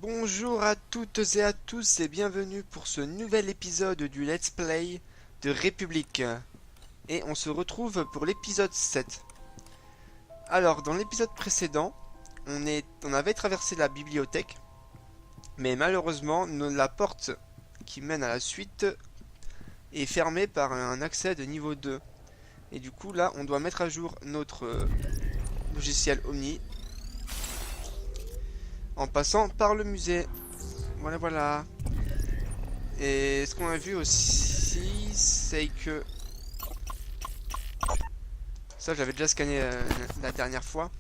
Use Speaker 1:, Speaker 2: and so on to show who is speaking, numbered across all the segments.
Speaker 1: Bonjour à toutes et à tous et bienvenue pour ce nouvel épisode du Let's Play de République. Et on se retrouve pour l'épisode 7. Alors, dans l'épisode précédent, on avait traversé la bibliothèque, mais malheureusement, la porte qui mène à la suite est fermée par un accès de niveau 2. Et du coup, là, on doit mettre à jour notre logiciel Omni en passant par le musée. Voilà. Et ce qu'on a vu aussi, c'est que ça j'avais déjà scanné la dernière fois,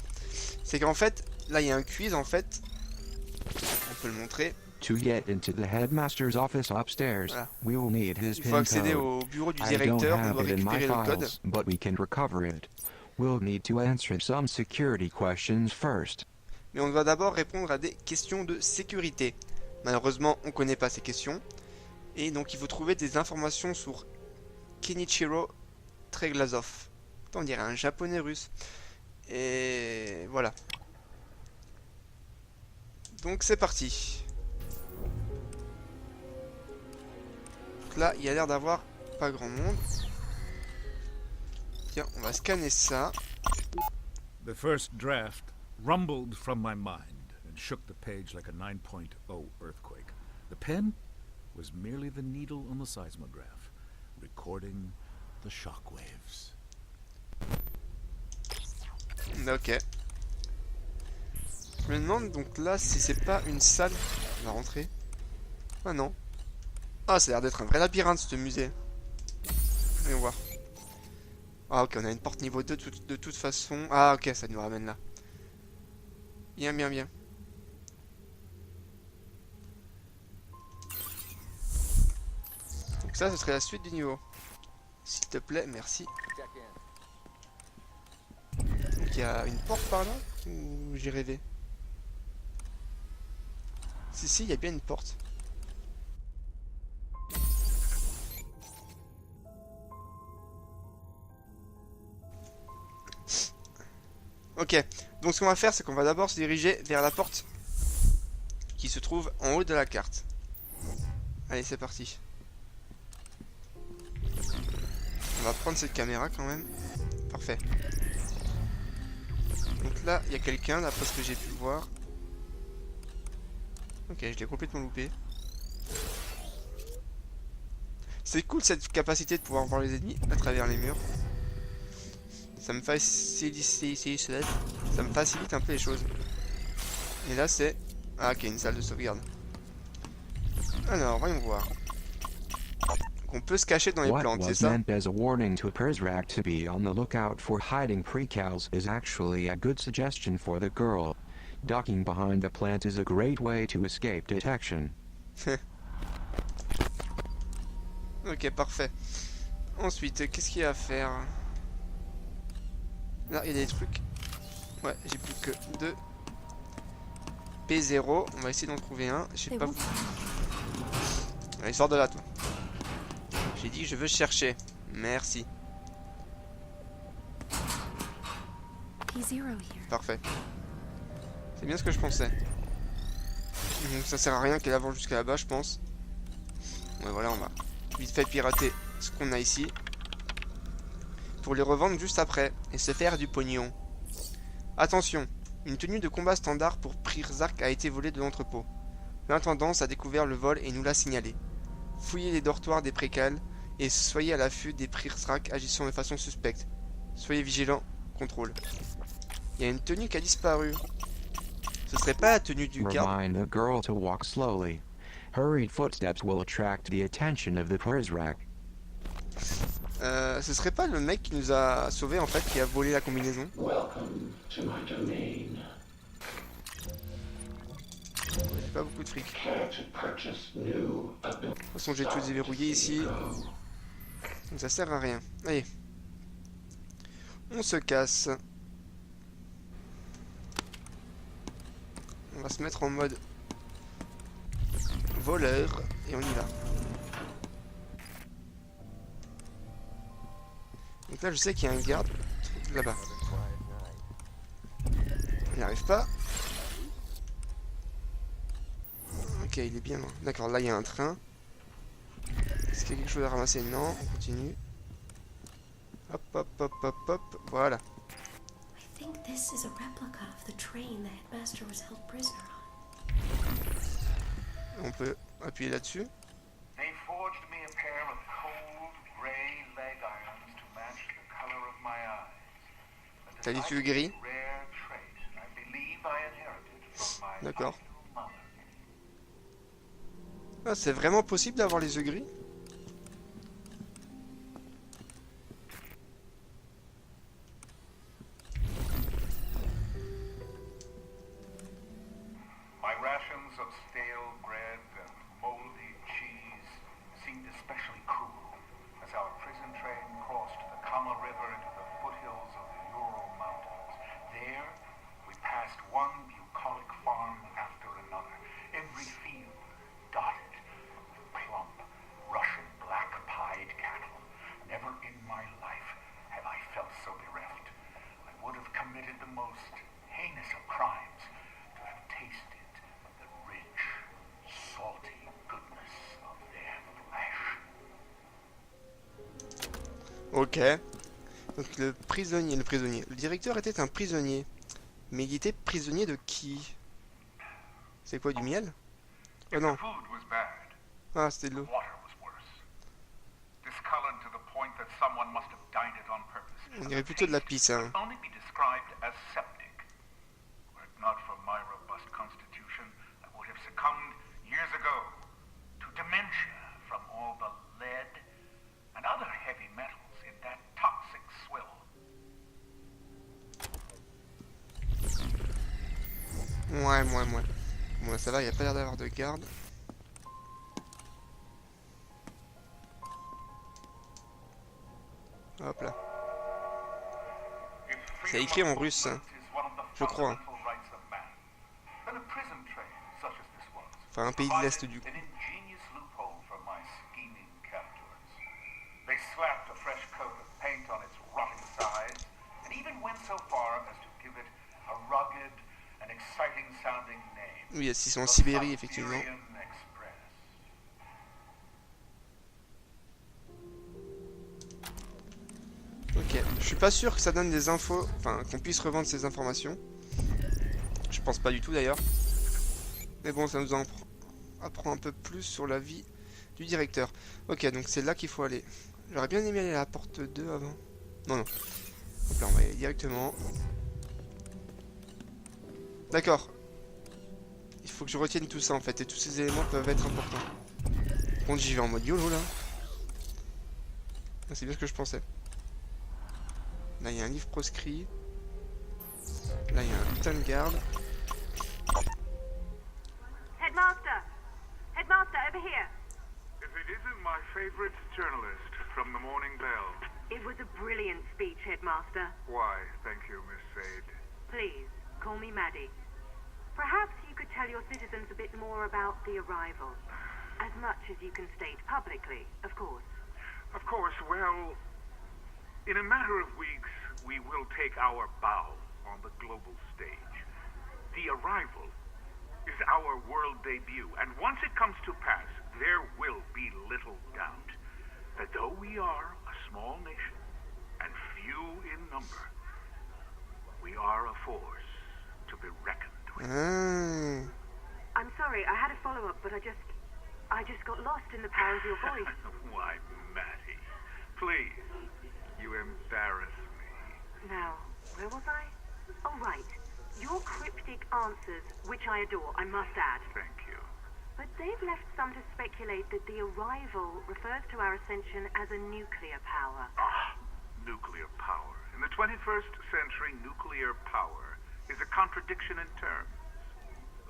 Speaker 1: c'est qu'en fait là il y a un quiz en fait, on peut le montrer.
Speaker 2: To get into the headmaster's office upstairs,
Speaker 1: Voilà.
Speaker 2: we will need his
Speaker 1: Il faut
Speaker 2: pin
Speaker 1: accéder
Speaker 2: code.
Speaker 1: au bureau du
Speaker 2: I don't
Speaker 1: directeur, on
Speaker 2: have
Speaker 1: doit
Speaker 2: it in my
Speaker 1: récupérer le code.
Speaker 2: files, but we can recover it. We'll need to answer some security questions first.
Speaker 1: Mais on doit d'abord répondre à des questions de sécurité. Malheureusement, on ne connaît pas ces questions. Et donc il faut trouver des informations sur Kenichiro Treglazov. On dirait un japonais russe. Et voilà. Donc c'est parti. Donc là, il y a l'air d'avoir pas grand monde. Tiens, on va scanner ça.
Speaker 3: The first draft rumbled from my mind and shook the page like a 9.0 earthquake. The pen was merely the needle on the seismograph, recording the shockwaves.
Speaker 1: Ok. Je me demande donc là si c'est pas une salle. On va rentrer. Ah non. Ah, ça a l'air d'être un vrai labyrinthe ce musée. Voyons voir. Ah ok, on a une porte niveau 2 de toute façon. Ah ok, ça nous ramène là. Bien. Donc ça, ce serait la suite du niveau. S'il te plaît, merci. Donc il y a une porte par là? Ou j'ai rêvé? Si, il y a bien une porte. Ok, donc ce qu'on va faire, c'est qu'on va d'abord se diriger vers la porte qui se trouve en haut de la carte. Allez, c'est parti. On va prendre cette caméra quand même. Parfait. Donc là, il y a quelqu'un, d'après ce que j'ai pu voir. Ok, je l'ai complètement loupé. C'est cool cette capacité de pouvoir voir les ennemis à travers les murs. Ça me facilite un peu les choses. Et là c'est... Ah ok, une salle de sauvegarde. Alors, voyons voir. On peut se cacher dans les
Speaker 2: What
Speaker 1: plantes, c'est
Speaker 2: was
Speaker 1: ça?
Speaker 2: meant as a warning to Persrak to be on the lookout for hiding precals is actually a good suggestion for the girl. Ducking behind the plant is a great way to escape detection.
Speaker 1: Ok, parfait. Ensuite, qu'est-ce qu'il y a à faire? Là, il y a des trucs. Ouais, j'ai plus que 2. P0, on va essayer d'en trouver un. Je sais pas. Allez, sors de là, toi. J'ai dit que je veux chercher. Merci. Parfait. C'est bien ce que je pensais. Donc ça sert à rien qu'elle avance jusqu'à là-bas, je pense. Ouais, voilà, on va vite fait pirater ce qu'on a ici. Pour les revendre juste après et se faire du pognon. Attention, une tenue de combat standard pour Persrak a été volée de l'entrepôt. L'intendance a découvert le vol et nous l'a signalé. Fouillez les dortoirs des précales et soyez à l'affût des Persrak agissant de façon suspecte. Soyez vigilants, contrôle. Il y a une tenue qui a disparu. Ce serait pas la tenue du garde?
Speaker 2: Remind the girl to walk slowly. Hurried footsteps will attract the attention of the Persrak.
Speaker 1: Ce serait pas le mec qui nous a sauvés en fait, qui a volé la combinaison? J'ai pas beaucoup de fric. De toute façon, j'ai tout déverrouillé ici. Donc ça sert à rien. Allez. On se casse. On va se mettre en mode voleur et on y va. Donc là je sais qu'il y a un garde là-bas. Il n'y arrive pas. Ok, il est bien loin. D'accord, là il y a un train. Est-ce qu'il y a quelque chose à ramasser? Non, on continue. Hop, hop, hop, hop, hop. Voilà.
Speaker 4: I think this is a replica of the train the headmaster was held prisoner on.
Speaker 1: On peut appuyer là-dessus.
Speaker 5: They forged me a pair of cold gray leg irons to match the color of my eyes.
Speaker 1: T'as les yeux gris.
Speaker 5: Rare trait I believe I inherited from my
Speaker 1: D'accord.
Speaker 5: ideal mother.
Speaker 1: Ah, c'est vraiment possible d'avoir les yeux gris?
Speaker 5: My rations of stale bread and moldy cheese seemed especially cruel as our prison train crossed the Kama River into the foothills of the Ural Mountains. There, we passed one bucolic farm after another, every field dotted with plump Russian black-pied cattle. Never in my life have I felt so bereft. I would have committed the most heinous of crimes to have tasted the rich, salty goodness of their flesh.
Speaker 1: Ok. Donc le prisonnier. Le directeur était un prisonnier. Mais il était prisonnier de qui? C'est quoi, du miel? Oh non.
Speaker 5: The food was bad.
Speaker 1: Ah, c'était de l'eau.
Speaker 5: Water was worse. Discolored to the point that someone must have dyed it on purpose.
Speaker 1: On dirait plutôt de la pisse, hein.
Speaker 5: Could only be described as septic. Were it not for my robust constitution, I would have succumbed years ago to dementia from all the lead and other heavy metals in that toxic swill.
Speaker 1: Ouais. Bon, ça va, il n'y a pas l'air d'avoir de garde. Hop là. C'est écrit en russe, hein. Je crois. Enfin, un pays de l'Est, du coup.
Speaker 5: They slapped a fresh coat of paint on its rotting sides, and even went so far as to give it a rugged and exciting sounding name.
Speaker 1: Oui, ils sont en Sibérie, effectivement.
Speaker 5: Siberian Express.
Speaker 1: Ok, je suis pas sûr que ça donne des infos, enfin qu'on puisse revendre ces informations. Je pense pas du tout d'ailleurs. Mais bon, ça nous en apprend un peu plus sur la vie du directeur. Ok, donc c'est là qu'il faut aller. J'aurais bien aimé aller à la porte 2 avant. Non. Hop là, on va y aller directement. D'accord. Il faut que je retienne tout ça en fait, et tous ces éléments peuvent être importants. Par contre, j'y vais en mode YOLO là. Ah, c'est bien ce que je pensais. Là, il y a un livre proscrit. Là, il y a un putain de garde.
Speaker 6: Headmaster! Headmaster, over here!
Speaker 5: If it isn't my favorite journalist from the Morning Bell.
Speaker 6: It was a brilliant speech, Headmaster.
Speaker 5: Why, thank you, Miss Sade.
Speaker 6: Please, call me Maddie. Perhaps you could tell your citizens a bit more about the arrival. As much as you can state publicly, of course.
Speaker 5: Of course, well, in a matter of weeks, we will take our bow on the global stage. The arrival is our world debut, and once it comes to pass, there will be little doubt that though we are a small nation and few in number, we are a force to be reckoned with.
Speaker 1: Ah.
Speaker 6: I'm sorry, I had a follow-up, but I just got lost in the power of your voice.
Speaker 5: Why, Matty, please, you embarrass me.
Speaker 6: Now, where was I? Oh, right. Your cryptic answers, which I adore, I must add.
Speaker 5: Thank you.
Speaker 6: But they've left some to speculate that the arrival refers to our ascension as a nuclear power.
Speaker 5: Ah, nuclear power. In the 21st century, nuclear power is a contradiction in terms.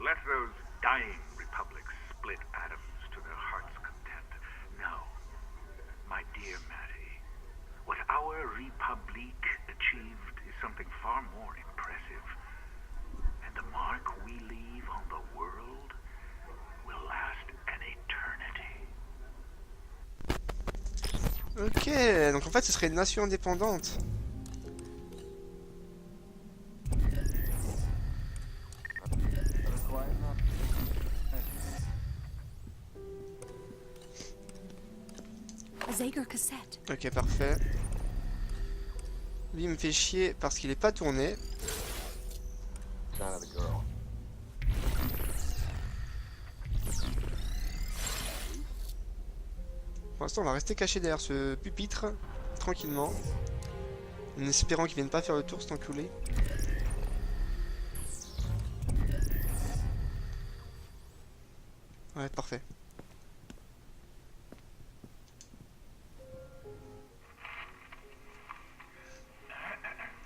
Speaker 5: Let those dying republics split atoms to their heart's content. No, my dear Maddie, what our République achieved is something far more impressive. And the mark we leave on the world will last an eternity.
Speaker 1: Ok, donc en fait ce serait une nation indépendante.
Speaker 4: Zager cassette.
Speaker 1: Ok, parfait. Lui, il me fait chier parce qu'il est pas tourné. Pour l'instant, on va rester caché derrière ce pupitre, tranquillement. En espérant qu'il vienne pas faire le tour, cet enculé. Ouais, parfait.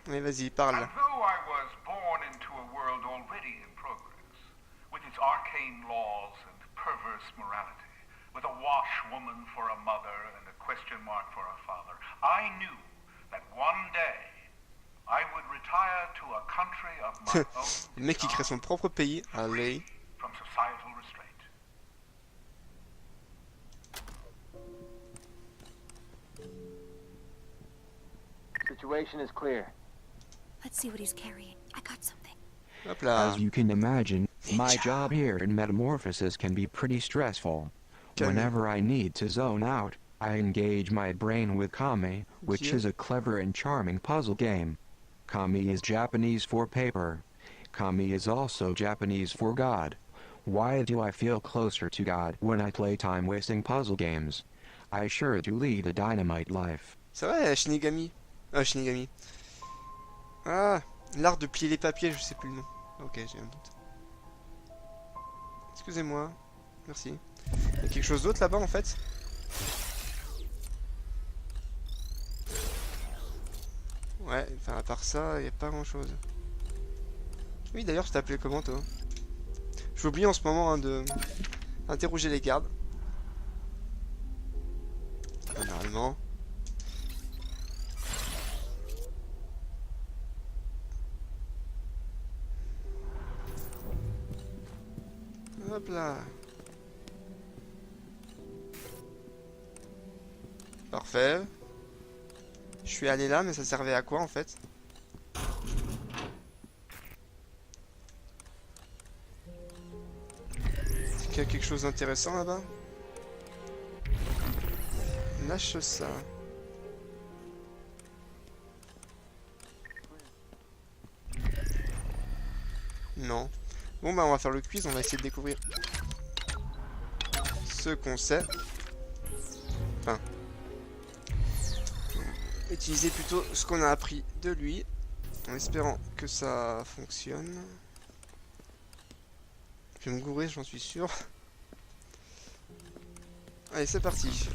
Speaker 1: Oui, vas-y, parle.
Speaker 5: As though I was born into a world already in progress, with its arcane laws and perverse morality, with a washwoman for a mother and a question mark for a father, I knew that one day I would retire to a country of my own
Speaker 1: Le mec qui crée son propre pays. Allez.
Speaker 5: from societal restraint.
Speaker 7: Situation is clear.
Speaker 4: Let's see what he's carrying. I got something.
Speaker 1: Hop là.
Speaker 2: As you can imagine, my job here in Metamorphosis can be pretty stressful. Whenever I need to zone out, I engage my brain with Kami, which is a clever and charming puzzle game. Kami is Japanese for paper. Kami is also Japanese for God. Why do I feel closer to God when I play time-wasting puzzle games? I sure do lead a dynamite life.
Speaker 1: C'est vrai, Shinigami. Shinigami. Ah, l'art de plier les papiers, je sais plus le nom. Ok, j'ai un doute. Excusez-moi. Merci. Il y a quelque chose d'autre là-bas en fait? Ouais, enfin à part ça, il n'y a pas grand-chose. Oui, d'ailleurs, je t'appelais comment toi? J'oublie en ce moment hein, de interroger les gardes. Normalement. Hop là. Parfait. Je suis allé là, mais ça servait à quoi en fait? Est-ce qu'il y a quelque chose d'intéressant là-bas? Lâche ça. Non. Bon bah on va faire le quiz, on va essayer de découvrir ce qu'on sait. Enfin, utiliser plutôt ce qu'on a appris de lui, en espérant que ça fonctionne. Je vais me gourer, j'en suis sûr. Allez, c'est parti.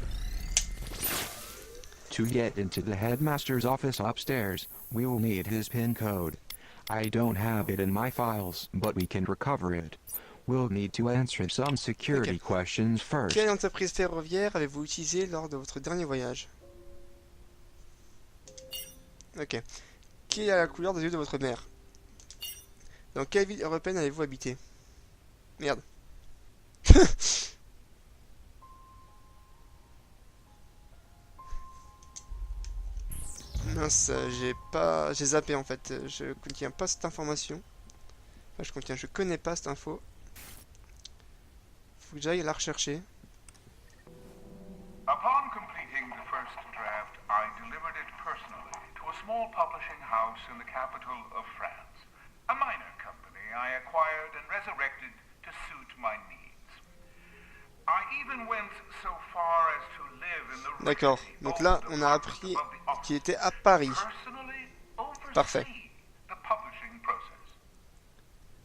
Speaker 2: To get into the headmaster's office upstairs, we will need his PIN code. I don't have it in my files, but we can recover it. We'll need to answer some security questions first.
Speaker 1: Quelle entreprise ferroviaire avez-vous utilisé lors de votre dernier voyage? Ok. Quelle est la couleur des yeux de votre mère? Dans quelle ville européenne avez-vous habité? Merde. Mince, j'ai zappé en fait. Je contiens pas cette information. Enfin, je connais pas cette info. Faut que j'aille la rechercher.
Speaker 5: Upon completing the first draft, I delivered it personally to a small publishing house in the capital of France. A minor company I acquired and resurrected to suit my needs. I even went so far as to live in the
Speaker 1: D'accord. Donc là, on a appris qu'il était à Paris. Parfait.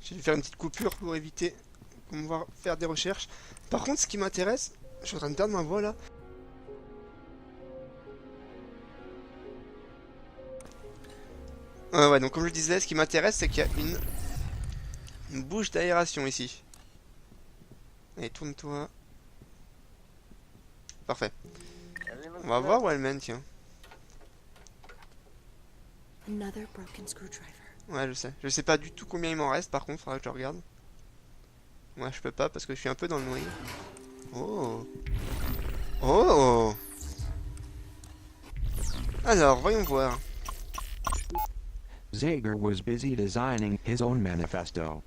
Speaker 1: Je vais faire une petite coupure pour éviter qu'on me voit faire des recherches. Par contre, ce qui m'intéresse, je suis en train de perdre ma voix là. Ouais, donc comme je le disais, ce qui m'intéresse, c'est qu'il y a une bouche d'aération ici. Allez, tourne-toi. Parfait. On va voir où elle mène, tiens.
Speaker 4: Another broken screwdriver.
Speaker 1: Ouais, je sais. Je sais pas du tout combien il m'en reste, par contre, faudra que je regarde. Moi, je peux pas parce que je suis un peu dans le noyau. Oh. Oh. Alors, voyons voir.
Speaker 2: Zager was busy designing his own manifesto.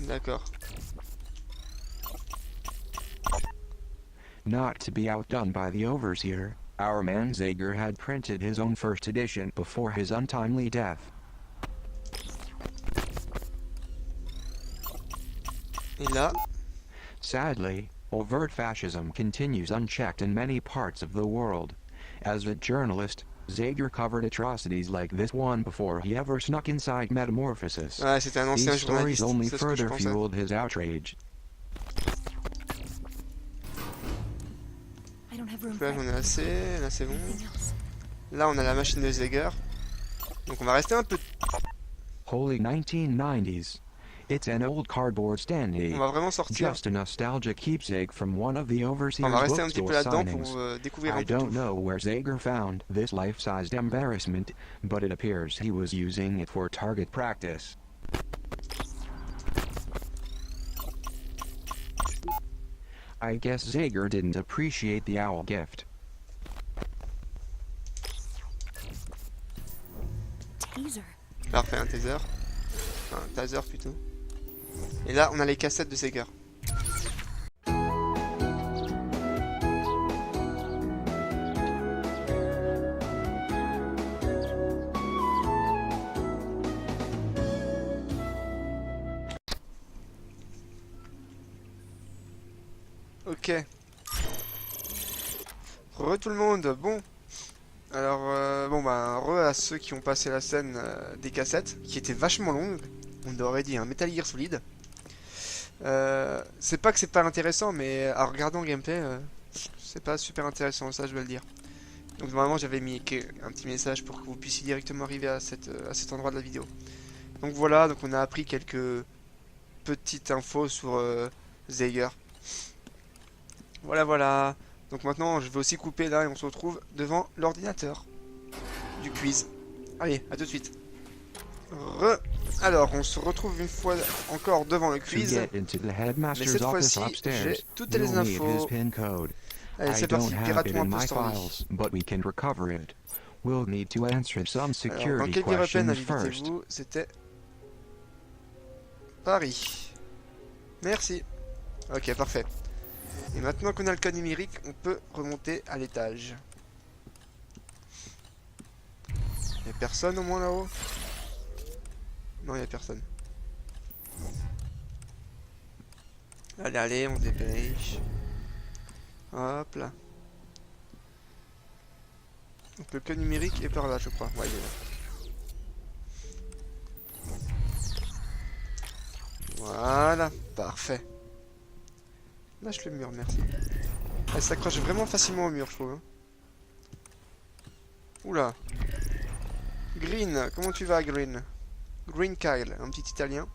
Speaker 1: D'accord.
Speaker 2: Not to be outdone by the overseer, our man Zager had printed his own first edition before his untimely death.
Speaker 1: Et là,
Speaker 2: Sadly, overt fascism continues unchecked in many parts of the world. As a journalist, Zager covered atrocities like this one before he ever snuck inside Metamorphosis.
Speaker 1: ouais, c'était un ancien
Speaker 2: These stories
Speaker 1: journaliste,
Speaker 2: only
Speaker 1: c'est ce que je
Speaker 2: further
Speaker 1: pensais.
Speaker 2: fueled his outrage.
Speaker 4: I don't have room
Speaker 1: Là,
Speaker 4: for
Speaker 1: j'en ai assez, là c'est bon.
Speaker 4: anything else.
Speaker 1: Là, on a la machine de Zager. Donc on va rester un peu...
Speaker 2: Holy 1990s. It's an old cardboard standee.
Speaker 1: On va vraiment sortir.
Speaker 2: Just a nostalgic keepsake from one of the overseer's
Speaker 1: On va rester un petit peu
Speaker 2: bookstore
Speaker 1: là-dedans
Speaker 2: signings.
Speaker 1: pour découvrir un
Speaker 2: I
Speaker 1: peu
Speaker 2: don't
Speaker 1: tout.
Speaker 2: know where Zager found this life-sized embarrassment, but it appears he was using it for target practice. I guess Zager didn't appreciate the owl gift.
Speaker 4: Taser.
Speaker 1: Parfait, un taser. Enfin, un taser plutôt. Et là, on a les cassettes de Zager. Ok. Re tout le monde, bon. Alors, bon bah, re à ceux qui ont passé la scène des cassettes, qui étaient vachement longues. On aurait dit un Metal Gear Solid. C'est pas que c'est pas intéressant, mais en regardant le gameplay, c'est pas super intéressant, ça je dois le dire. Donc normalement j'avais mis un petit message pour que vous puissiez directement arriver à cet endroit de la vidéo. Donc voilà, donc on a appris quelques petites infos sur Zager. Voilà, voilà. Donc maintenant je vais aussi couper là et on se retrouve devant l'ordinateur du quiz. Allez, à tout de suite. Alors, on se retrouve une fois encore devant le
Speaker 2: To
Speaker 1: quiz.
Speaker 2: get into the
Speaker 1: Mais
Speaker 2: headmaster's
Speaker 1: cette
Speaker 2: office
Speaker 1: fois-ci, j'ai
Speaker 2: upstairs,
Speaker 1: toutes les
Speaker 2: you'll need his
Speaker 1: infos.
Speaker 2: pin code.
Speaker 1: Allez,
Speaker 2: I
Speaker 1: c'est
Speaker 2: don't
Speaker 1: parti,
Speaker 2: have it
Speaker 1: pirate-moi
Speaker 2: in
Speaker 1: un peu
Speaker 2: my
Speaker 1: story.
Speaker 2: files, but we can recover it. We'll need to answer some
Speaker 1: Alors, dans
Speaker 2: security
Speaker 1: quelle ville européenne
Speaker 2: questions first.
Speaker 1: habitez-vous? C'était Paris. Merci. Ok, parfait. Et maintenant qu'on a le code numérique, on peut remonter à l'étage. Y'a personne au moins là-haut? Non, y'a personne. Allez, allez, on se dépêche. Hop là. Donc le code numérique est par là, je crois. Ouais, il est là. Voilà, parfait. Lâche le mur, merci. Elle s'accroche vraiment facilement au mur, je trouve. Hein. Oula. Green, comment tu vas, Green? Green Kyle, un petit italien.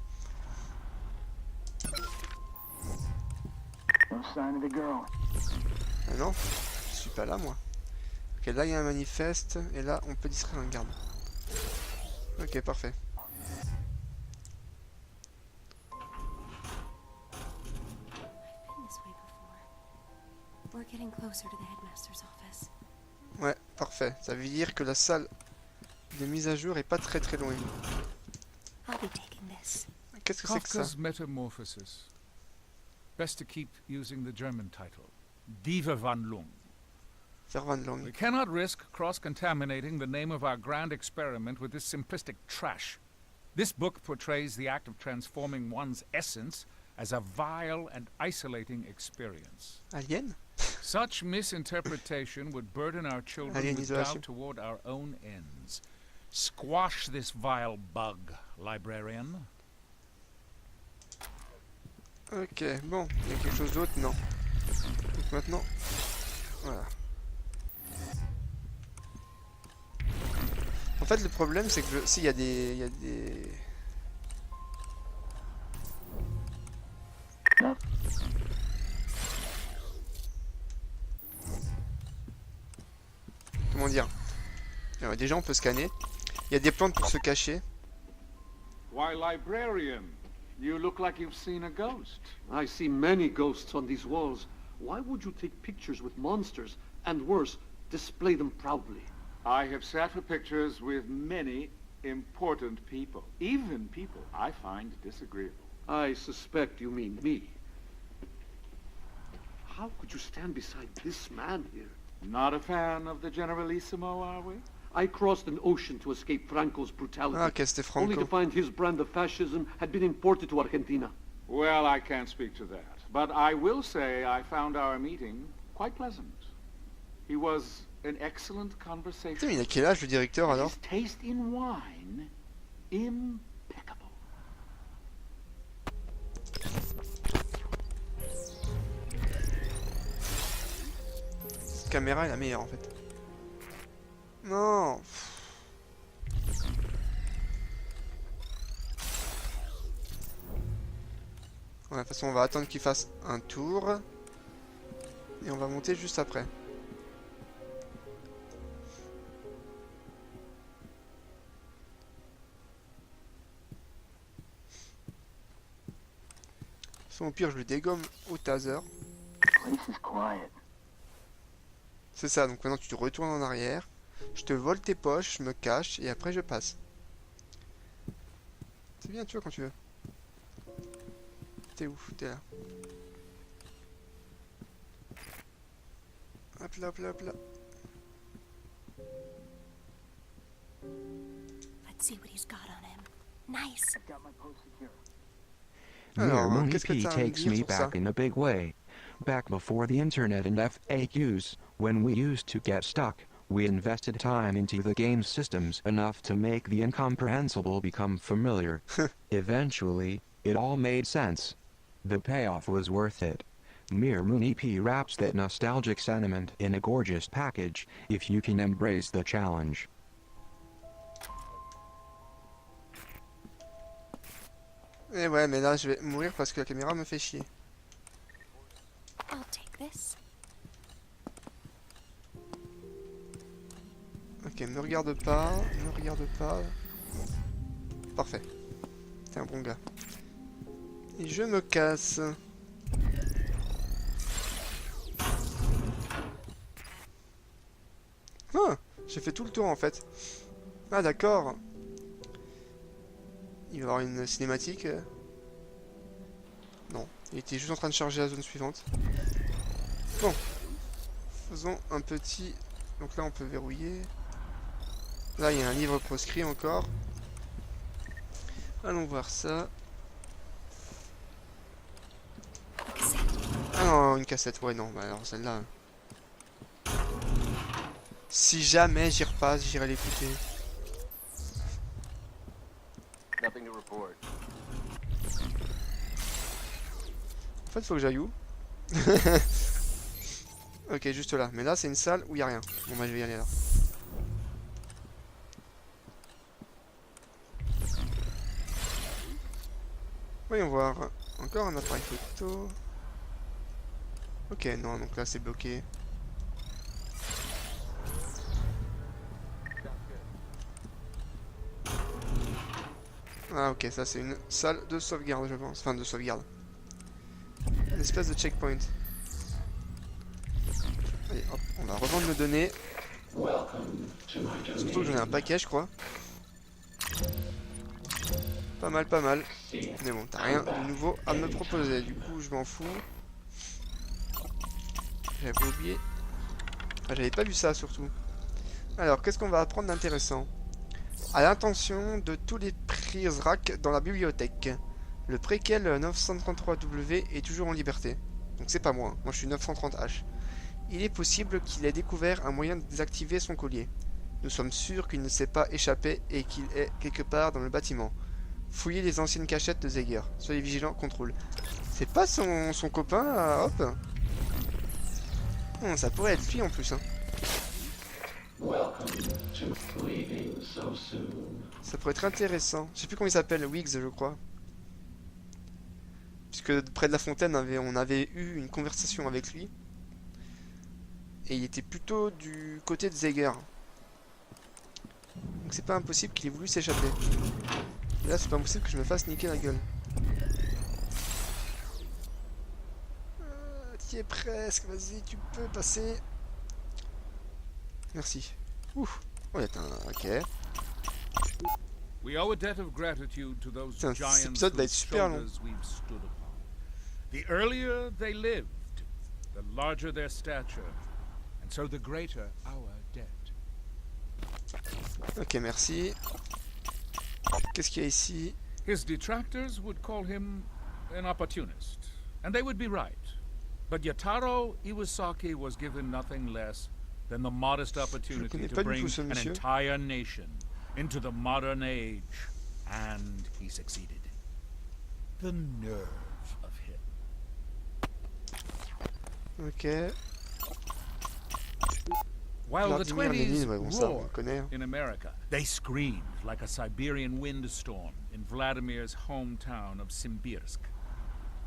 Speaker 7: No sign of the girl.
Speaker 1: Ah non, je suis pas là, moi. Ok, là, il y a un manifeste, et là, on peut distraire un garde. Ok, parfait.
Speaker 4: Been this way before. We're getting closer to the headmaster's office.
Speaker 1: Ouais, parfait. Ça veut dire que la salle de mise à jour est pas très très loin.
Speaker 4: I'll be taking this.
Speaker 1: Qu'est-ce que c'est que ça?
Speaker 3: Kafka's Metamorphosis. Best to keep using the German title. Verwandlung.
Speaker 1: Verwandlung.
Speaker 3: We cannot risk cross-contaminating the name of our grand experiment with this simplistic trash. This book portrays the act of transforming one's essence as a vile and isolating experience.
Speaker 1: Alien?
Speaker 3: Such misinterpretation would burden our children with
Speaker 1: Alienisation.
Speaker 3: doubt toward our own ends. Squash this vile bug, librarian.
Speaker 1: Ok, bon. Il y a quelque chose d'autre? Non. Donc maintenant... Voilà. En fait, le problème, c'est que si, il y a des... Il y a des... Comment dire? Déjà, on peut scanner. Il y a des plantes pour se cacher.
Speaker 8: Why, librarian, you look like you've seen a ghost. I see many ghosts on these walls. Why would you take pictures with monsters, and worse, display them proudly?
Speaker 5: I have sat for pictures with many important people, even people I find disagreeable.
Speaker 8: I suspect you mean me. How could you stand beside this man here?
Speaker 3: Not a fan of the Generalissimo, are we?
Speaker 8: I crossed an ocean to escape Franco's brutality,
Speaker 1: Ah, ok, c'était
Speaker 8: only to
Speaker 1: Franco.
Speaker 8: find his brand of fascism had been imported to Argentina.
Speaker 3: Well, I can't speak to that. But I will say I found our meeting quite pleasant. He was an excellent
Speaker 1: Putain,
Speaker 3: conversation.
Speaker 1: mais il a quel âge le directeur alors?
Speaker 3: His taste in wine, impeccable.
Speaker 1: Cette caméra est la meilleure en fait. Non. Ouais, de toute façon, on va attendre qu'il fasse un tour. Et on va monter juste après. De toute façon, au pire, je le dégomme au taser. C'est ça, donc maintenant tu te retournes en arrière. Je te vole tes poches, je me cache et après je passe. C'est bien, tu vois, quand tu veux. T'es où? T'es là. Hop là, hop là, hop là.
Speaker 4: Let's see what he's got on him. Nice.
Speaker 1: Alors,
Speaker 2: Mere
Speaker 1: qu'est-ce que
Speaker 2: P
Speaker 1: t'as à me
Speaker 2: takes
Speaker 1: dire
Speaker 2: me
Speaker 1: sur ça?
Speaker 2: back in a big way. Back before the internet and FAQs, when we used to get stuck, we invested time into the game's systems enough to make the incomprehensible become familiar. Eventually, it all made sense. The payoff was worth it. Mere Moon EP wraps that nostalgic sentiment in a gorgeous package, if you can embrace the challenge.
Speaker 1: Et ouais, mais là je vais mourir parce que la caméra me fait chier.
Speaker 4: I'll take this.
Speaker 1: Ok, me regarde pas, me regarde pas. Parfait. T'es un bon gars. Et je me casse. Ah, j'ai fait tout le tour en fait. Ah d'accord. Il va y avoir une cinématique. Non, il était juste en train de charger la zone suivante. Bon. Faisons un petit... Donc là on peut verrouiller. Là il y a un livre proscrit encore. Allons voir ça. Ah non, une cassette, ouais non, bah alors celle-là... Si jamais j'y repasse, j'irai l'écouter.
Speaker 7: Nothing to report.
Speaker 1: En fait, faut que j'aille où? Ok, juste là. Mais là, c'est une salle où il n'y a rien. Bon, bah, je vais y aller là. Voyons voir. Encore un appareil photo. Ok, non, donc là, c'est bloqué. Ah, ok, ça, c'est une salle de sauvegarde, je pense. Enfin, de sauvegarde. Une espèce de checkpoint. Allez, hop, on va revendre nos données. Surtout que j'en ai un paquet, je crois. Pas mal, pas mal. Mais bon, t'as rien de nouveau à me proposer. Du coup, je m'en fous. J'avais oublié. Ah, j'avais pas vu ça, surtout. Alors, qu'est-ce qu'on va apprendre d'intéressant? À l'intention de tous les prisracs dans la bibliothèque. Le préquel 933W est toujours en liberté. Donc c'est pas moi, moi je suis 930H. Il est possible qu'il ait découvert un moyen de désactiver son collier. Nous sommes sûrs qu'il ne s'est pas échappé et qu'il est quelque part dans le bâtiment. Fouillez les anciennes cachettes de Zeger. Soyez vigilants, contrôle. C'est pas son copain, hop. Ça pourrait être lui en plus. Hein. Ça pourrait être intéressant. Je sais plus comment il s'appelle, Wiggs je crois. Puisque près de la fontaine, on avait eu une conversation avec lui. Et il était plutôt du côté de Zeger. Donc c'est pas impossible qu'il ait voulu s'échapper. Et là c'est pas impossible que je me fasse niquer la gueule. T'y es presque, vas-y, tu peux passer. Merci. Ouf. Oh, il y a un... Ok.
Speaker 3: We owe a debt of gratitude to those
Speaker 1: Putain, cet
Speaker 3: giants
Speaker 1: épisode va être
Speaker 3: whose
Speaker 1: super long.
Speaker 3: shoulders we've stood upon. The earlier they lived, the larger their stature, and so the greater our debt.
Speaker 1: Ok, merci. Qu'est-ce qu'il y a ici?
Speaker 3: His detractors would call him an opportunist, and they would be right. But Yataro Iwasaki was given nothing less than the modest opportunity to bring an entire nation into the modern age, and he succeeded. The nerve of him.
Speaker 1: Ok.
Speaker 3: While the 20s
Speaker 1: ouais, bon, ça, on
Speaker 3: roared
Speaker 1: connaît, hein.
Speaker 3: in America, they screamed like a Siberian windstorm in Vladimir's hometown of Simbirsk.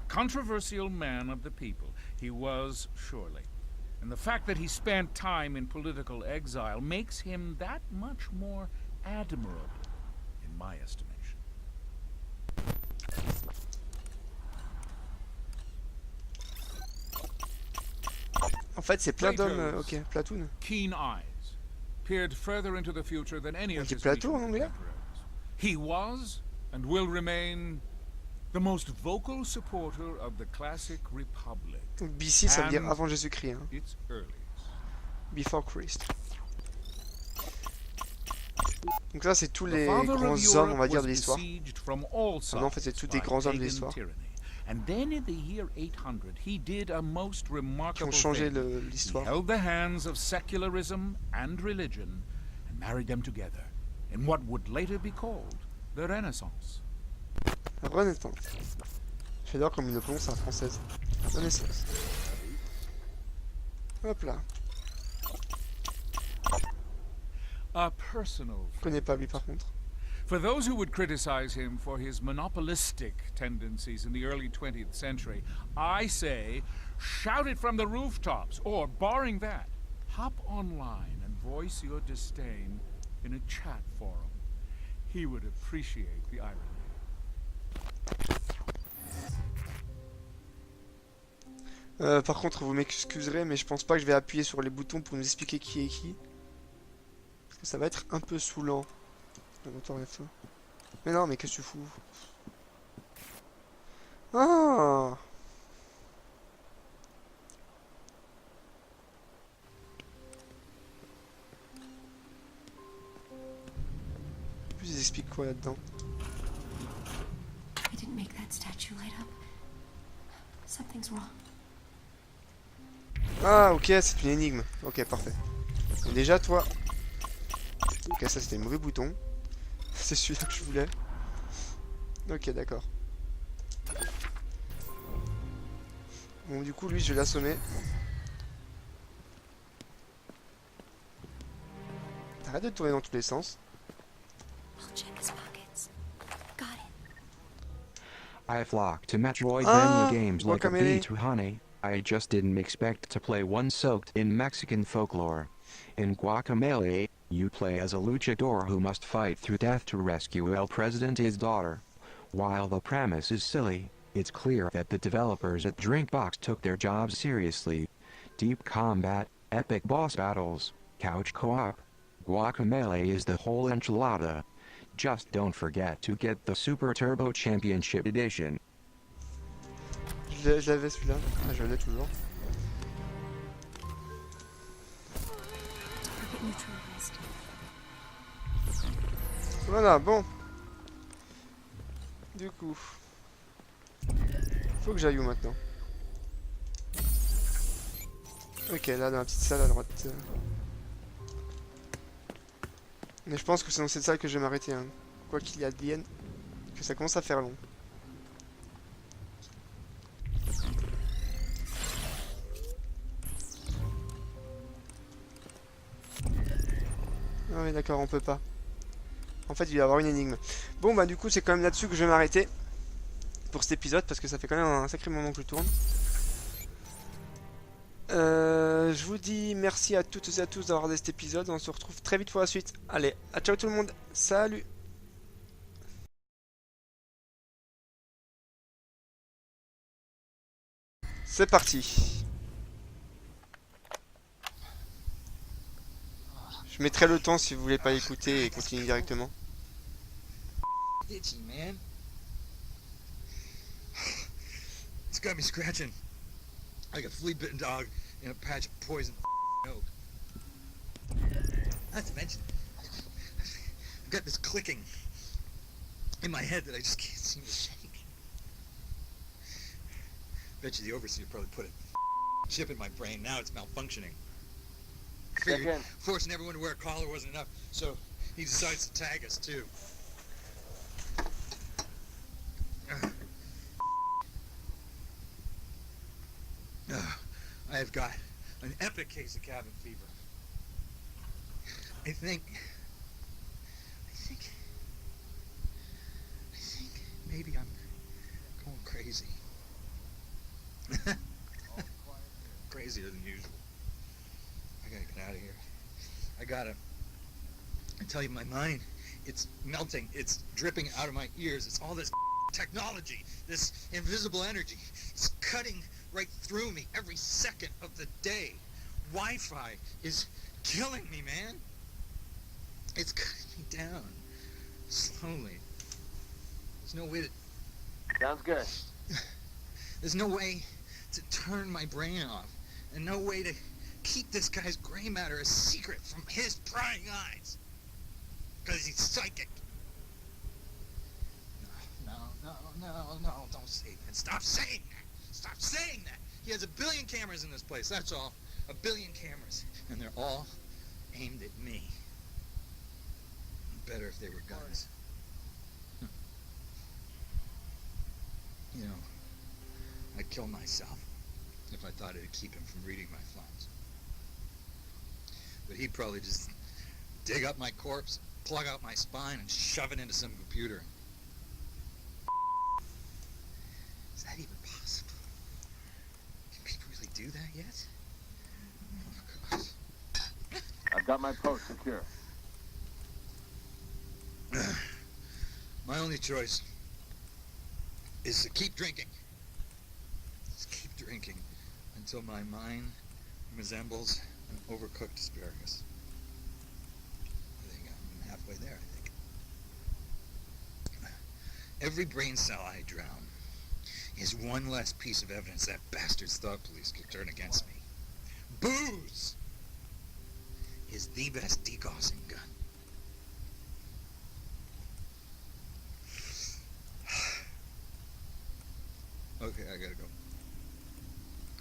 Speaker 3: Controversial man of the people, he was surely. And the fact that he spent time in political exile makes him that much more admirable, in my estimation.
Speaker 1: En fait, c'est plein d'hommes. Ok, platoon.
Speaker 3: Keen eyes peered further into the future than any
Speaker 1: On
Speaker 3: of
Speaker 1: dit
Speaker 3: his
Speaker 1: plateau en
Speaker 3: recent
Speaker 1: anglais?
Speaker 3: contemporaries. He was and will remain the most vocal supporter of the classic republic.
Speaker 1: Donc BC, ça veut dire avant Jésus-Christ. Hein.
Speaker 3: Its earliest.
Speaker 1: Before Christ. Donc ça, c'est tous les grands hommes, on va dire, de l'histoire. Ah non, en fait, c'est tous des grands hommes de l'histoire.
Speaker 3: And then in the year 800, he did a most
Speaker 1: Qui
Speaker 3: remarkable
Speaker 1: ont changé
Speaker 3: thing.
Speaker 1: l'histoire.
Speaker 3: He held the hands of secularism and religion and married them together in what would later be called the Renaissance.
Speaker 1: Renaissance. J'adore comme il le prononce à la française. Renaissance. Hop là.
Speaker 3: A personal
Speaker 1: Je connais pas lui par contre.
Speaker 3: For those who would criticize him for his monopolistic tendencies in the early 20th century, I say, shout it from the rooftops, or, barring that, hop online and voice your disdain in a chat forum. He would appreciate the irony.
Speaker 1: Par contre, vous m'excuserez, mais je pense pas que je vais appuyer sur les boutons pour nous expliquer qui est qui. Parce que ça va être un peu saoulant. Mais non, mais qu'est-ce que tu fous? Ah! Plus ils expliquent quoi là-dedans?
Speaker 4: I didn't make that statue light up. Something's wrong.
Speaker 1: Ah, ok, c'est une énigme. Ok, parfait. Et déjà, toi... Ok, ça c'était le mauvais bouton. C'est celui-là que je voulais. Ok, d'accord. Bon, du coup, lui, je vais l'assommer. Arrête de tourner dans tous les sens.
Speaker 4: I'll check his pockets. Got it.
Speaker 2: I flock to Metroidvania games like a bee
Speaker 1: guacamole.
Speaker 2: to honey. I just didn't expect to play one soaked in Mexican folklore. In Guacamole, you play as a luchador who must fight through death to rescue El President's daughter. While the premise is silly, it's clear that the developers at Drinkbox took their jobs seriously. Deep combat, epic boss battles, couch co-op. Guacamole is the whole enchilada. Just don't forget to get the Super Turbo Championship Edition.
Speaker 1: Je l'avais celui-là. Ah, je l'ai toujours.
Speaker 4: Target neutralized.
Speaker 1: Voilà, bon. Du coup. Faut que j'aille où maintenant? Ok, là dans la petite salle à droite. Mais je pense que c'est dans cette salle que je vais m'arrêter. Hein. Quoi qu'il y advienne. Que ça commence à faire long. Ah oui d'accord, on peut pas. En fait il va y avoir une énigme. Bon bah du coup c'est quand même là-dessus que je vais m'arrêter. Pour cet épisode parce que ça fait quand même un sacré moment que je tourne. Je vous dis merci à toutes et à tous d'avoir regardé cet épisode. On se retrouve très vite pour la suite. Allez, à ciao tout le monde. Salut. C'est parti. Je mettrai le temps si vous voulez pas écouter et continuer directement.
Speaker 9: Itchy, man. It's got me scratching. like a flea-bitten dog in a patch of poison oak. Not to mention, I've got this clicking in my head that I just can't seem to shake. Bet you the overseer probably put a chip in my brain. Now it's malfunctioning. Figured forcing everyone to wear a collar wasn't enough, so he decides to tag us too. I have got an epic case of cabin fever. I think maybe I'm going crazy. Crazier than usual. I gotta get out of here. I tell you, my mind, it's melting. It's dripping out of my ears. It's all this technology, this invisible energy. It's cutting right through me every second of the day. Wi-Fi is killing me, man. It's cutting me down. Slowly. There's no way to...
Speaker 7: Sounds good.
Speaker 9: There's no way to turn my brain off. And no way to keep this guy's gray matter a secret from his prying eyes. Because he's psychic. No, don't say that. Stop saying that. Stop saying that. He has 1 billion cameras in this place, that's all. 1 billion cameras. And they're all aimed at me. Better if they were guns. You know, I'd kill myself if I thought it'd keep him from reading my thoughts. But he'd probably just dig up my corpse, plug out my spine, and shove it into some computer. Is that even possible? Can people really do that yet? Oh, God.
Speaker 7: I've got my post secure.
Speaker 9: My only choice is to keep drinking. Just keep drinking until my mind resembles an overcooked asparagus. I think I'm halfway there, I think. Every brain cell I drown is one less piece of evidence that bastard's thought police could turn against me. Booze is the best decaussing gun. Okay, I gotta go.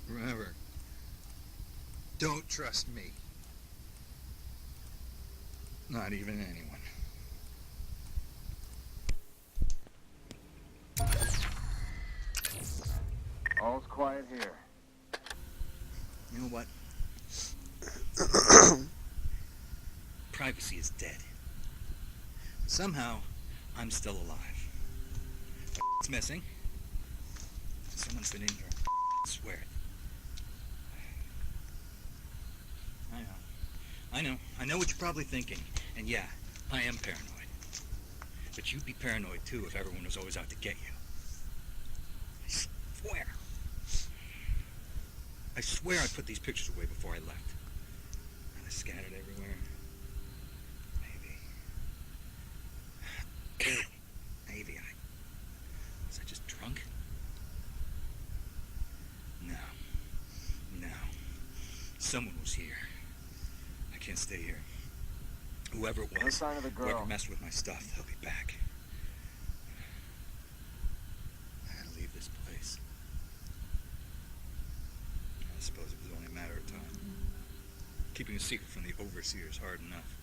Speaker 9: Remember, don't trust me. Not even anyone.
Speaker 7: All's quiet here.
Speaker 9: You know what? Privacy is dead. Somehow, I'm still alive. It's missing. Someone's been in here. I swear it. I know what you're probably thinking. And yeah, I am paranoid. But you'd be paranoid too if everyone was always out to get you. I swear I put these pictures away before I left. And they're scattered everywhere. Maybe was I just drunk? No. Someone was here. I can't stay here. Whoever it was,
Speaker 7: No sign of the girl.
Speaker 9: whoever messed with my stuff, they'll be back. I gotta leave this place. I suppose it was only a matter of time. Keeping a secret from the overseer is hard enough.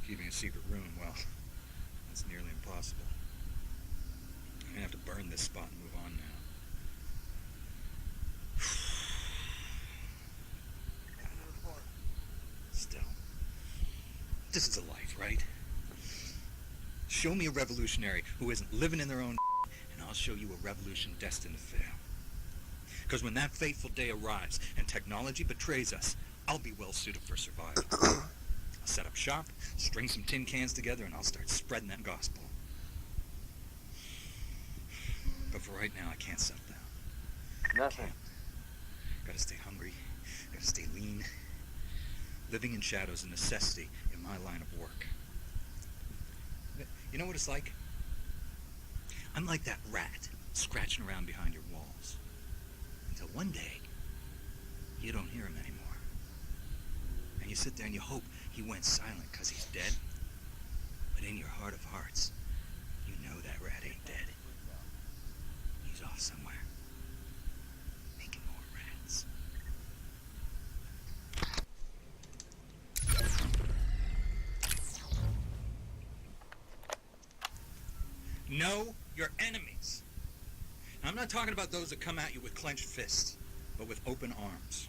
Speaker 9: Keeping a secret room, well, that's nearly impossible. I'm gonna have to burn this spot and move on now. Still, this is a life, right? Show me a revolutionary who isn't living in their own and I'll show you a revolution destined to fail. Because when that fateful day arrives and technology betrays us, I'll be well suited for survival. I'll set up shop, string some tin cans together, and I'll start spreading that gospel. But for right now, I can't settle down.
Speaker 7: Nothing.
Speaker 9: Gotta stay hungry, gotta stay lean. Living in shadow is a necessity in my line of work. You know what it's like? I'm like that rat scratching around behind your walls. Until one day, you don't hear him anymore. And you sit there and you hope he went silent because he's dead. But in your heart of hearts, you know that rat ain't dead. He's off somewhere, making more rats. Know your enemies. Now, I'm not talking about those that come at you with clenched fists, but with open arms.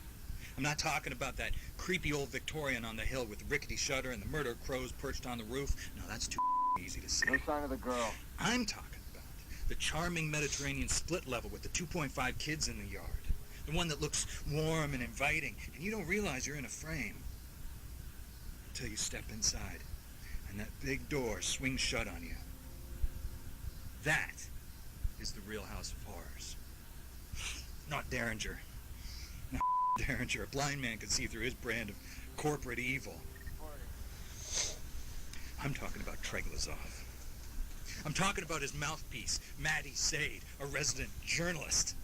Speaker 9: I'm not talking about that creepy old Victorian on the hill with the rickety shutter and the murder crows perched on the roof. No, that's too easy to see.
Speaker 7: No sign of the girl.
Speaker 9: I'm talking about the charming Mediterranean split level with the 2.5 kids in the yard. The one that looks warm and inviting, and you don't realize you're in a frame until you step inside and that big door swings shut on you. That is the real House of Horrors. Not Derringer. No, Derringer, a blind man could see through his brand of corporate evil. I'm talking about Treglazov. I'm talking about his mouthpiece, Maddie Sade, a resident journalist.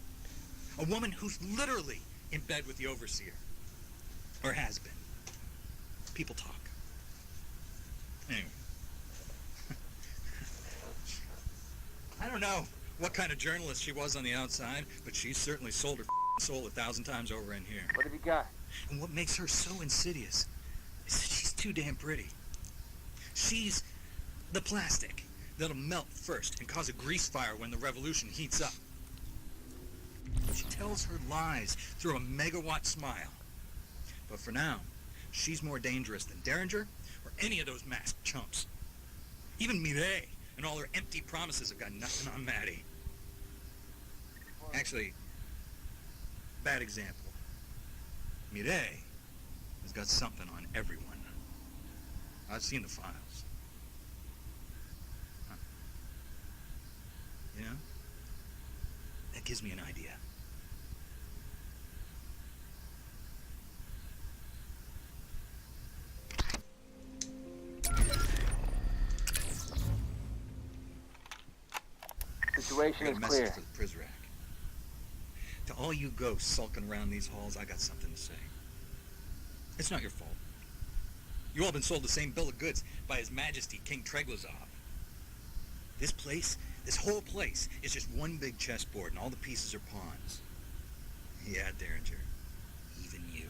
Speaker 9: A woman who's literally in bed with the overseer. Or has been. People talk. Anyway. I don't know what kind of journalist she was on the outside, but she's certainly sold her soul 1,000 times over in here.
Speaker 7: What have you got?
Speaker 9: And what makes her so insidious is that she's too damn pretty. She's the plastic that'll melt first and cause a grease fire when the revolution heats up. She tells her lies through a megawatt smile. But for now, she's more dangerous than Derringer or any of those masked chumps. Even Mireille and all her empty promises have got nothing on Maddie. Actually, bad example. Mireille has got something on everyone. I've seen the files. Huh. You know? That gives me an idea.
Speaker 7: Situation is
Speaker 9: I got a message
Speaker 7: clear.
Speaker 9: for the Prizrak. To all you ghosts sulking around these halls, I got something to say. It's not your fault. You all been sold the same bill of goods by His Majesty King Treglazov. This place, this whole place, is just one big chessboard, and all the pieces are pawns. Yeah, Derringer. Even you.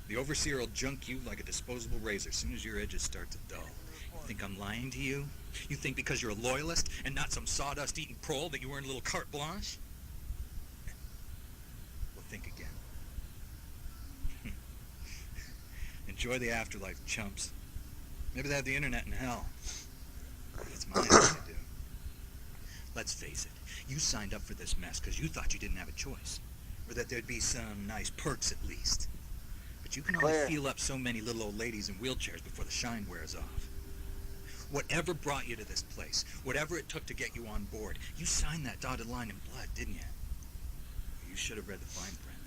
Speaker 9: The Overseer will junk you like a disposable razor as soon as your edges start to dull. You think I'm lying to you? You think because you're a loyalist and not some sawdust-eating prole that you earn a little carte blanche? Well, think again. Enjoy the afterlife, chumps. Maybe they have the internet in hell. It's my thing to do. Let's face it, you signed up for this mess because you thought you didn't have a choice. Or that there'd be some nice perks at least. But you can only
Speaker 7: Clear.
Speaker 9: feel up so many little old ladies in wheelchairs before the shine wears off. Whatever brought you to this place, whatever it took to get you on board, you signed that dotted line in blood, didn't you? You should have read the fine print.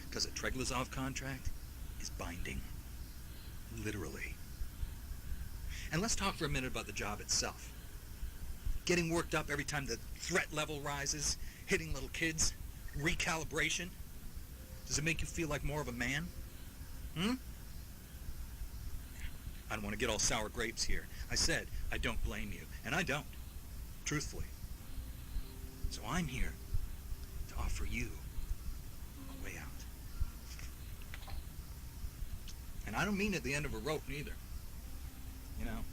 Speaker 9: Because a Treglazov contract is binding. Literally. And let's talk for a minute about the job itself. Getting worked up every time the threat level rises, hitting little kids, recalibration. Does it make you feel like more of a man? I don't want to get all sour grapes here. I said I don't blame you, and I don't, truthfully. So I'm here to offer you a way out. And I don't mean at the end of a rope, neither. You know,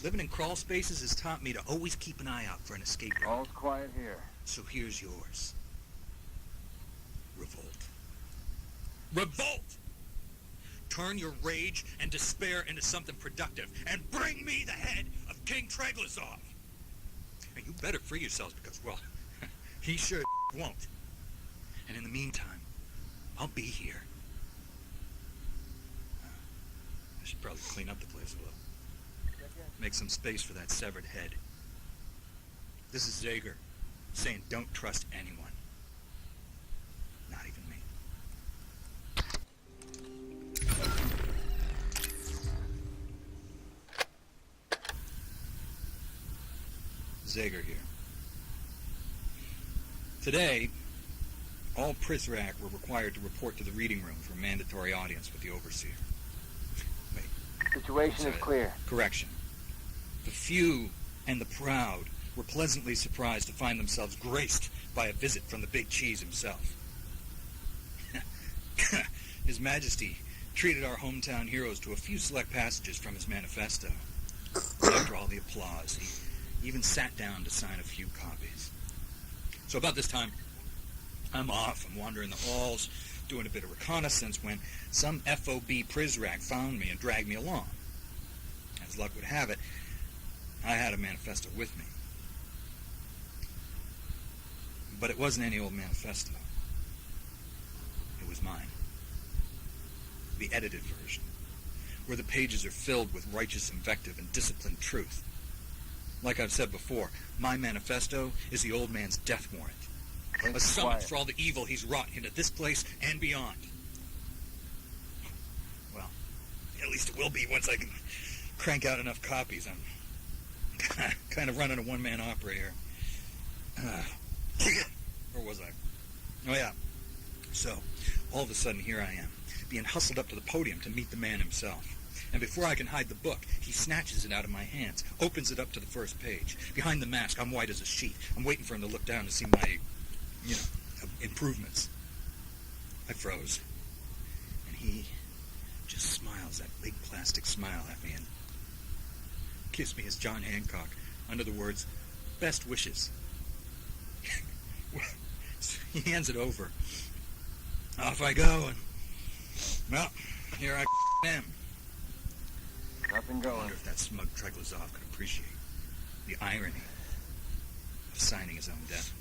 Speaker 9: living in crawl spaces has taught me to always keep an eye out for an escape route.
Speaker 7: All's quiet here.
Speaker 9: So here's yours. Revolt. Revolt! Turn your rage and despair into something productive, and bring me the head of King Treglazov! And you better free yourselves, because, well, he sure won't. And in the meantime, I'll be here. I should probably clean up the place a little. Make some space for that severed head. This is Zager, saying don't trust anyone. Not even me. Zager here. Today, all Prizrak were required to report to the reading room for a mandatory audience with the overseer. Wait.
Speaker 7: Situation is clear.
Speaker 9: Correction. The few and the proud were pleasantly surprised to find themselves graced by a visit from the big cheese himself. His Majesty treated our hometown heroes to a few select passages from his manifesto. And after all the applause, he even sat down to sign a few copies. So about this time, I'm off. I'm wandering the halls, doing a bit of reconnaissance when some FOB Prizrak found me and dragged me along. As luck would have it, I had a manifesto with me. But it wasn't any old manifesto. It was mine. The edited version, where the pages are filled with righteous invective and disciplined truth. Like I've said before, my manifesto is the old man's death warrant. A summons for all the evil he's wrought into this place and beyond. Well, at least it will be once I can crank out enough copies. I'm kind of running a one-man opera here. Where was I? Oh, yeah. So, all of a sudden, here I am, being hustled up to the podium to meet the man himself. And before I can hide the book, he snatches it out of my hands, opens it up to the first page. Behind the mask, I'm white as a sheet. I'm waiting for him to look down to see my, improvements. I froze. And he just smiles, that big plastic smile at me, and kissed me as John Hancock, under the words, "Best wishes." He hands it over. Off I go, and, well, here I am.
Speaker 7: Nothing
Speaker 9: I
Speaker 7: going.
Speaker 9: wonder if that smug Triglazoff could appreciate the irony of signing his own death.